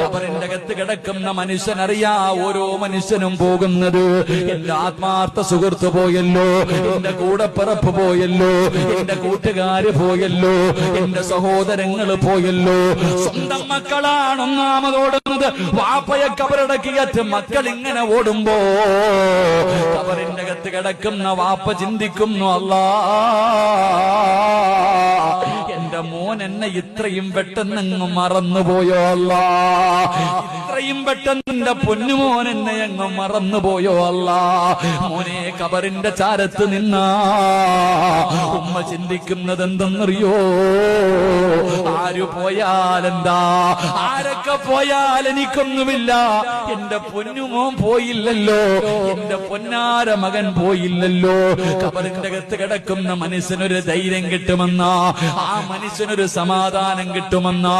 കബറിന്റെ അകത്ത് കിടക്കുന്ന മനുഷ്യനറിയാ ഓരോ മനുഷ്യനും പോകുന്നത്. എന്റെ ആത്മാർത്ഥ സുഹൃത്ത് പോയല്ലോ, എന്റെ കൂടപ്പിറപ്പ് പോയല്ലോ, എന്റെ കൂട്ടുകാര് പോയല്ലോ, എന്റെ സഹോദരങ്ങൾ പോയല്ലോ. സ്വന്തം മക്കളാണ് ഒന്നാമതോടുന്നത്. വാപ്പയെ കബറടക്കിയറ്റ് മക്കൾ ഇങ്ങനെ ഓടുമ്പോ കബറിന്റെ അകത്ത് കിടക്കുന്ന വാപ്പ ചിന്തിക്കുന്നു, അല്ലാ എന്റെ മോൻ എന്നെ ഇത്രയും പെട്ടെന്നങ്ങ് മറന്നുപോയോ അല്ലാ, ഇത്രയും പെട്ടെന്ന് എന്റെ പൊന്നുമോൻ എന്നെ അങ്ങ് മറന്നുപോയോ അല്ലാ. മോനെ കബറിന്റെ ചാരത്ത് നിന്നാ ഉമ്മ ചിന്തിക്കുന്നത് എന്തെന്നറിയോ? ആര് പോയാലെന്താ, ആരൊക്കെ പോയാൽ എനിക്കൊന്നുമില്ല, എന്റെ പൊന്നുമോൻ പോയില്ലല്ലോ, എന്റെ പൊന്നാര മകൻ പോയില്ലല്ലോ. കബറിന്റെ അകത്ത് കിടക്കുന്ന മനുഷ്യനൊരു ധൈര്യം കിട്ടുമെന്നാ, ആ മനുഷ്യനൊരു സമാധാനം കിട്ടുമെന്നാ.